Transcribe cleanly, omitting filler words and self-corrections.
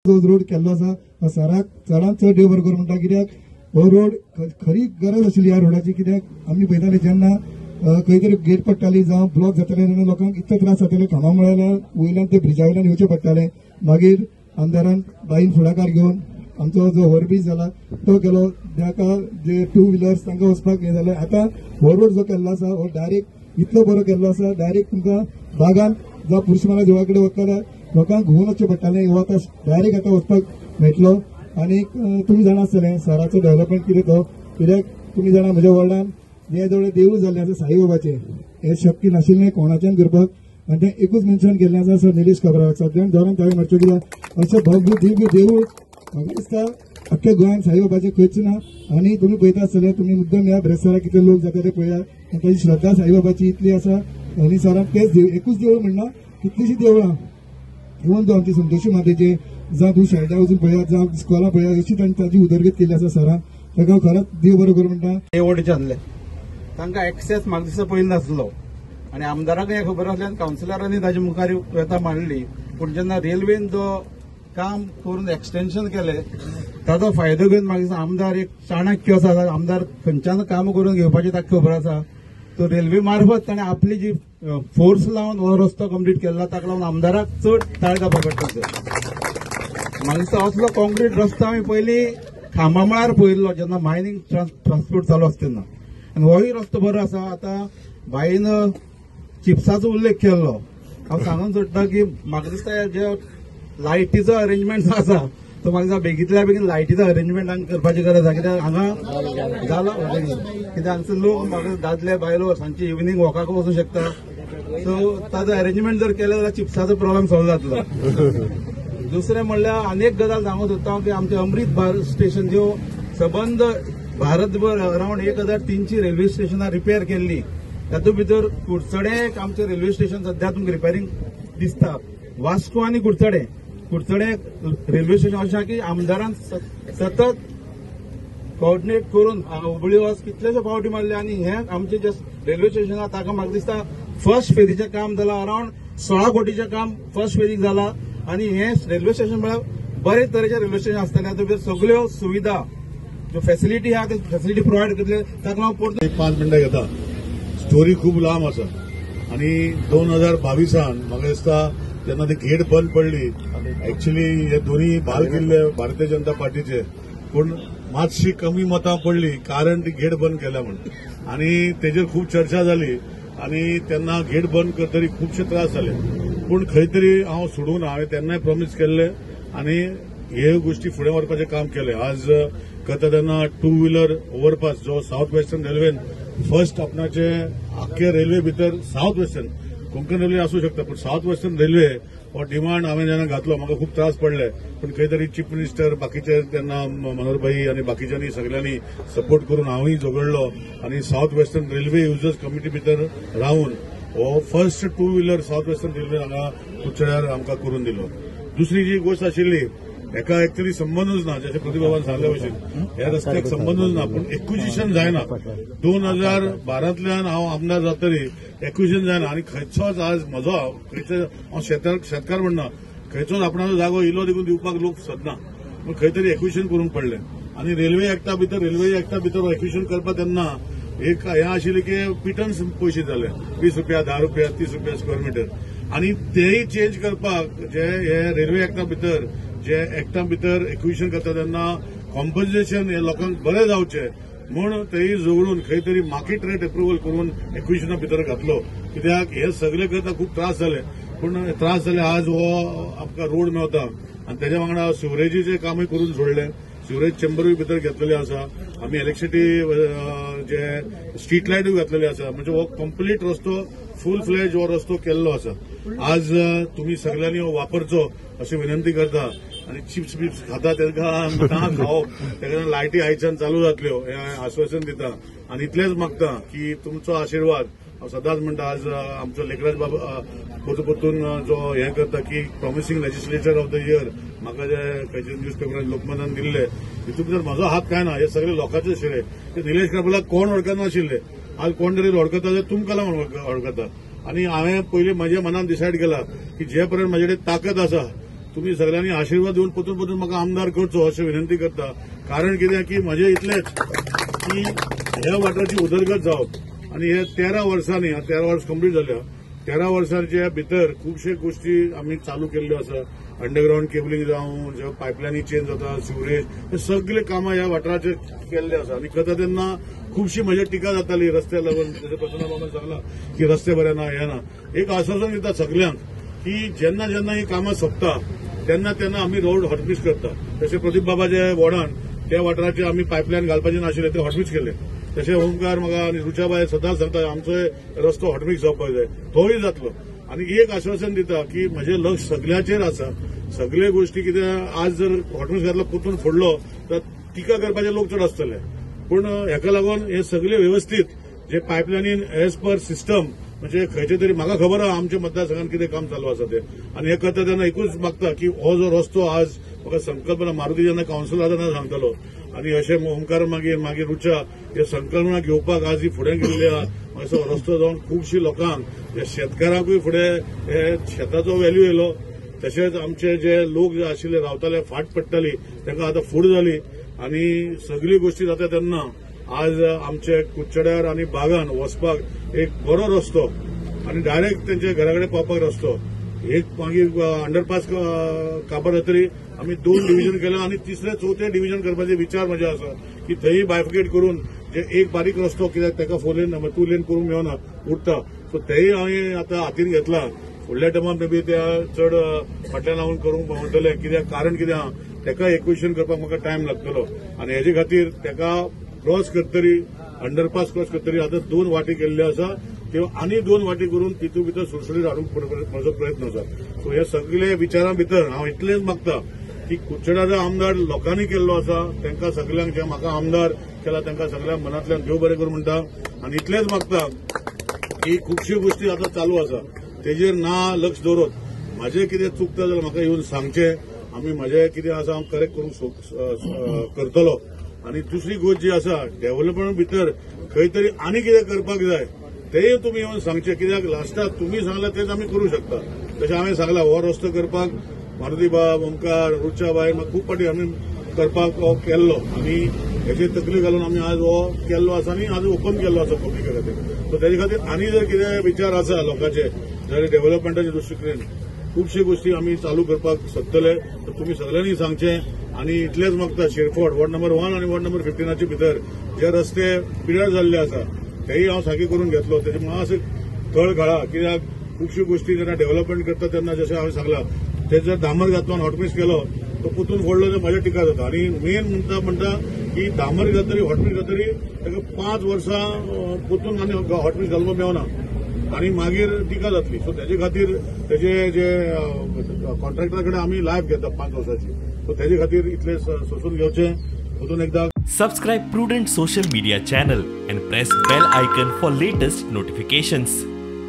जो रोड केल्लो आसा सराक चडांत चड देव बरो करूं म्हणटा, कित्याक हो रोड खरी गरज आशिल्ली ह्या रोडाची. कित्याक आमी पळयताले जेन्ना खंय तरी गेट पडटाली जावं ब्लॉक जाताले तेन्ना लोकांक इतले त्रास जाताले, खांबा मुळाल्या वयल्यान ते ब्रिजा वयल्यान येवचे पडटाले. मागीर आमदारान बाईन फुडाकार घेवन आमचो जो ओव्हरब्रीज जाला तो केलो, ताका जे 2 व्हिलर्स तांकां वचपाक हे जालें. आतां हो रोड जो केल्लो आसा हो डायरेक्ट इतलो बरो केल्लो आसा, डायरेक्ट तुमकां बागान जावं पुरुशमाला देवळा कडेन वतले लोकांक घुंवन वचचें पडटालें, हो आतां डायरेक्ट आतां वचपाक मेळटलो. आनी तुमी जाणा आसतलें शहराचो डेव्हलपमेंट कितें तो, कित्याक तुमी जाणा म्हज्या वॉर्डान हे जवळ देवूळ जाल्लें आसा साईबाबाचें, हें शक्य नाशिल्लें कोणाच्यान करपाक, आनी तें एकूच मनशान केल्लें आसा सर निलेश काब्राल. सगळ्यांक धरून ताळी मारच्यो, कित्याक अशें भव्य दिव्य देवूळ म्हाका दिसता अख्ख्या गोंयांत साईबाबाचें खंयच ना. आनी तुमी पळयता आसतले, तुमी मुद्दम ह्या ब्रेस्तारा कितले लोक जाता ते पळयात, ताची श्रद्धा साईबाबाची इतली आसा. आनी सरान तेच एकूच देवूळ म्हणना, कितलीशीं देवळां इवन तूं आमची संतोशी मातेचे जावं तूं शेळड्या वचून पळयात जावं इस्कॉला पळयात, अशी तांची उदरगत केल्ली आसा सरान. ताका खरोच देव बरो करूं म्हणटा. हे वटेचे आसले तांकां एक्सेस म्हाका दिसता पयलीं नासलो, आनी आमदाराक हें खबर आसल्यान कावन्सिलरांनी ताजे मुखार येता मांडली. पूण जेन्ना रेल्वेन जो काम करून एक्सटेन्शन केलें ताचो फायदो घेवन म्हाका दिसता आमदार एक चाणक्य आसा. आमदार खंयच्यान काम करून घेवपाची ताका खबर आसा. तो रेल्वे मार्फत ताणें आपली जी फोर्स लावन हो रस्तो कंप्लीट केल्लो ताका लागून आमदाराक चड ताळगां पकडटा. म्हाका दिसता असलो कॉन्क्रीट रस्तो आमी पयलीं खांबा मळार पळयल्लो जेन्ना मायनिंग ट्रान्सपोर्ट चालू आसता तेन्ना, आनी होय रस्तो बरो आसा. आतां बाईन चिप्साचो उल्लेख केल्लो, हांव सांगून सोडटा की म्हाका दिसता जे लायटीचो अरेंजमेंट आसा तो म्हाका दिसता बेगींतल्या बेगीन लायटीचो अरेंजमेंट हांगा करपाची गरज आसा. कित्याक हांगा जालो कित्याक हांगसर लोक म्हाका दादले बायलो सांजची इवनिंग वॉकाक वचूंक शकता. सो ताचो अरेंजमेंट जर केलें जाल्यार चिप्साचो प्रॉब्लेम सॉल्व जातलो. दुसरें म्हणल्यार आनीक गजाल सांगूंक सोदता की आमचे अमृत भारत स्टेशन ज्यो सबंद भारतभर अरावंड 1300 रेल्वे स्टेशनां रिपेर केल्ली, तातूंत भितर कुडचडें आमचें रेल्वे स्टेशन सध्या तुमकां रिपेरींग दिसता. वास्को आनी कुडचडें रेल्वे स्टेशन अशें की आमदारान सतत कोऑर्डिनेट करून हुबळी वच कितलेशे फावटी मारले. आनी हें आमचें जे रेल्वे स्टेशन आसा ताका म्हाका दिसता फर्स्ट फेजीचें काम जालां, अरावंड 16 कोटीचें काम फर्स्ट फेजीक जालां. आनी हें रेल्वे स्टेशन म्हळ्यार बरे तरेचें रेल्वे स्टेशन आसतलें. तातूंत भितर सगळ्यो सुविधा ज्यो फॅसिलिटी आहा त्यो फॅसिलिटी प्रोवायड करतले. ताका लागून परत 5 मिनटां घेता. स्टोरी खूब लांब आसा आनी 2022 म्हाका दिसता जेन्ना ती गेट बंद पडली, एक्चुअली हे दोन्ही बाल किल्ले भारतीय जनता पार्टीचे, पूण मातशी कमी मतां पडली कारण ती गेट बंद केल्या म्हणून, आनी तेजेर खूब चर्चा जाली. आनी तेन्ना गेट बंद करतरी खुबशे त्रास जाले, पूण खंय तरी हांव सोडून हांवें तेन्नाय प्रॉमिस केल्लें आनी हे गोष्टी फुडें व्हरपाचें काम केलें. आज करता तेन्ना 2 व्हिलर ओव्हरपास जो साऊथ वेस्टर्न रेल्वेन फर्स्ट आपणाचे आख्खे रेल्वे भितर साऊथ वेस्टर्न कोंकण रेल्वे आसूं शकता, पूण साऊथ वेस्टर्न रेल्वे हो डिमांड हांवें जेन्ना घातलो म्हाका खूब त्रास पडले. पूण खंय तरी चीफ मिनिस्टर बाकीचे तेन्ना मनोहरभाई आनी बाकीच्यांनी सगळ्यांनी सपोर्ट करून हांवूय झगडलो आनी south western railway users committee भितर रावन हो first 2 wheeler south western railway हांगा कुडचड्यार आमकां करून दिलो. दुसरी जी गोष्ट आशिल्ली हेका एक्चुअली संबंदूच ना, जशें प्रतिभावान सांगले भशेन ह्या रस्त्याक संबंदूच ना, पूण एक्विजिशन जायना. 2012 हांव आमदार जातरी एक्विजिशन जायना आनी खंयचोच आज म्हजो हांव शेतकार म्हणना खंयचोच आपणाचो जागो इल्लो देखून दिवपाक लोक सोदना, पूण खंय तरी एक्विजिशन करून पडलें. आनी रेल्वे एक्टा भितर एक्विजिशन करपा तेन्ना एक हें आशिल्लें की पिटन्स पयशे जाले 20 रुपया 10 रुपया 30 रुपया स्क्वेअर मिटर, आनी तेय चेंज करपाक जे हे रेल्वे एक्टा भितर एक्विजिशन करता तेन्ना कॉम्पन्सेशन हे लोकांक बरें जावचें म्हूण तेय झगडून खंय तरी मार्केट रेट अप्रुवल करून एक्विजिशना भितर घातलो. कित्याक हे सगळे करता खूब त्रास जाले, पूण त्रास जाले आज हो आमकां रोड मेवता आनी तेज्या वांगडा सिवरेजीचें कामूय करून सोडलें. सिवरेज चेंबरूय भितर घेतलेले आसा, आमी इलेक्ट्रिसिटी जे स्ट्रीट लायटूय घातलेले आसा, म्हणजे हो कंप्लीट रस्तो फूल फ्लेज हो रस्तो केल्लो आसा. आज तुमी सगळ्यांनी हो वापरचो अशी विनंती करता. आनी चिप्स बिप्स खाता तांकां ना खावप, तेका लायटी आयच्यान चालू जातल्यो हें आश्वासन दिता. आनी इतलेंच मागता की तुमचो आशिर्वाद हांव सदांच म्हणटा. आज आमचो लेखराज बाबा परतून जो हें करता की promising legislature of the year म्हाका जे खंयच्या न्यूजपेपरान लोकमतान दिल्ले हितून भितर म्हजो हात काय ना, हे सगळे लोकांचे आशिल्ले. ते निलेश काब्रालाक कोण वळखनाशिल्ले, आज कोण तरी वळखता जाल्यार तुमकां लागून वळखता. आनी हांवें पयलीं म्हज्या मनान डिसायड केला की जे पर्यंत म्हाजे कडेन ताकद आसा तुम्ही सगळ्यांनी आशीर्वाद दिवन परतून परतून म्हाका आमदार करचो अशी विनंती करता. कारण कितें की म्हजें इतलेंच की ह्या वाठाराची उदरगत जावप आनी हे 13 वर्सांनी 13 वर्स कंप्लीट जाल्या 13 वर्सांच्या भितर खुबशे गोष्टी आमी चालू केल्ल्यो आसा. अंडरग्राउंड केबलिंग जावं जे पायपलायनी चेंज जाता सिवरेज हे सगळे कामां ह्या वाठाराचे केल्ले आसा. आनी करता तेन्ना खुबशी म्हजी टिका जाताली रस्त्या लागून. जशें प्रसन्न बाबान सांगला की रस्ते बरे ना हे ना. एक आश्वासन दिता सगळ्यांक की जेन्ना जेन्ना ही कामां सोंपता तेन्ना तेन्ना आमी रोड हॉटमिक्स करता. तशें प्रदीप बाबाच्या वॉर्डान त्या वाठाराचे आमी पायपलायन घालपाचे नाशिल्ले ते हॉटमिक्स केले. तशें ओमकार म्हाका आनी रुचाबाई सदांच सांगता आमचो रस्तो हॉटमिक्स जावपाक जाय तोय जातलो. आनी एक आश्वासन दिता की म्हजें लक्ष सगळ्याचेर आसा. सगळे गोष्टी कितें आज जर हॉटमिक्स घातलो परतून फोडलो तर टिका करपाचे लोक चड आसतले. पूण हेका लागून हे सगळे व्यवस्थीत जे पायपलायनीन एज पर सिस्टम म्हणजे खंयचे तरी म्हाका खबर आहा आमच्या मतदारसंघात कितें काम चालू आसा ते. आनी हे करता तेन्ना एकूच मागता की हो जो रस्तो आज म्हाका संकल्पना मारुती जेन्ना कावन्सिलर तेन्ना सांगतालो आनी अशें ओमकार मागीर रुचा हे संकल्पना घेवपाक आज ही फुडें गेल्ली आहा. असो रस्तो जावन खुबशी लोकांक जे शेतकारांकूय फुडें हे शेताचो व्हॅल्यू येयलो. तशेंच आमचे जे लोक जे आशिल्ले रावताले फाट पडटाली तांकां आतां फूड जाली. आनी सगळी गोष्टी जाता तेन्ना आज आमचे कुचड्यार आनी बागान वचपाक एक बरो रस्तो आनी डायरेक्ट तेंचे घरा कडेन पावपाक रस्तो. एक मागीर अंडरपास काबार जातरी आमी 2 डिव्हिजन केला आनी तिसरे चवथे डिव्हिजन करपाचे विचार म्हजे आसा की थंय बायफिकेट करून जे एक बारीक रस्तो कित्याक ताका 4 लेन 2 लेन करूंक मेळना उरता. सो तेय हांवें आतां हातीन घेतला. फुडल्या टायमार मे बी त्या चड फाटल्यान लावून करूंक म्हणटले कित्याक कारण कितें आहा ताका एक्विशन करपाक म्हाका टायम लागतलो. आनी हेजे खातीर ताका क्रॉस करतरी अंडरपास क्रॉस करतरी आतां 2 वाटी केल्ल्यो आसा त्यो आनी 2 वाटी करून तितून भितर सुळसुळीत हाडूंक म्हजो प्रयत्न आसा. सो हे सगळे विचारां भितर हांव इतलेंच मागता की कुचड्याचो आमदार लोकांनी केल्लो आसा तांकां सगळ्यांक जे म्हाका आमदार केला तांकां सगळ्यांक मनांतल्यान देव बरें करूं म्हणटा. आनी इतलेंच मागता की खुबश्यो गोष्टी आतां चालू आसा तेजेर ना लक्ष दवरत म्हाजें कितें चुकता जाल्यार म्हाका येवन सांगचें. आमी म्हाजें कितें आसा हांव करेक्ट करूंक करतलो. आनी दुसरी गोष्ट जी आसा डेव्हलपमेंट भितर खंय तरी आनी कितें करपाक जाय तेय तुमी येवन सांगचें. कित्याक लास्टाक तुमी सांगलां तेच आमी करूं शकता. तशें हांवें सांगलां हो रस्तो करपाक मारुती बाब ओमकार रुचाबाई म्हाका खूब फावटी आमी करपाक हो केल्लो आनी हेची तकली घालून आमी आज हो केल्लो आसा आनी आज ओपन केल्लो आसा पब्लिका खातीर. सो तेजे खातीर आनी जर कितें विचार आसा लोकांचे जर डेव्हलपमेंटाचे दृश्टीन खुबशी गोष्टी आमी चालू करपाक सोदतले तर तुमी सगळ्यांनी सांगचें. आनी इतलेंच मागता शिरफोड वॉर्ड नंबर 1 आनी वॉर्ड नंबर 15 भितर जे रस्ते पिड्यार जाल्ले आसा तेय हांव सारके करून घेतलो. तेजे मातशें कळ घाला कित्याक खुबश्यो गोष्टी जेन्ना डेव्हलपमेंट करता तेन्ना जशें हांवें सांगलां ते जर डांबर घातलो हॉटमिक्स केलो तो परतून फोडलो तर म्हाज्या टिका जाता. आनी मेन म्हणटा की डांबर घातरी हॉटमिक्स घातरी ताका 5 वर्सां परतून आनी हॉटमिक्स घालपाक मेळना आनी मागीर टिका जातली. सो तेजे खातीर तेजे जे कॉन्ट्रॅक्टरा कडेन आमी लायफ घेता 5 वर्सांची. सो तेजे खातीर इतले सोसून घेवचें. परतून एकदा Subscribe Prudent social media channel and press bell icon for latest notifications.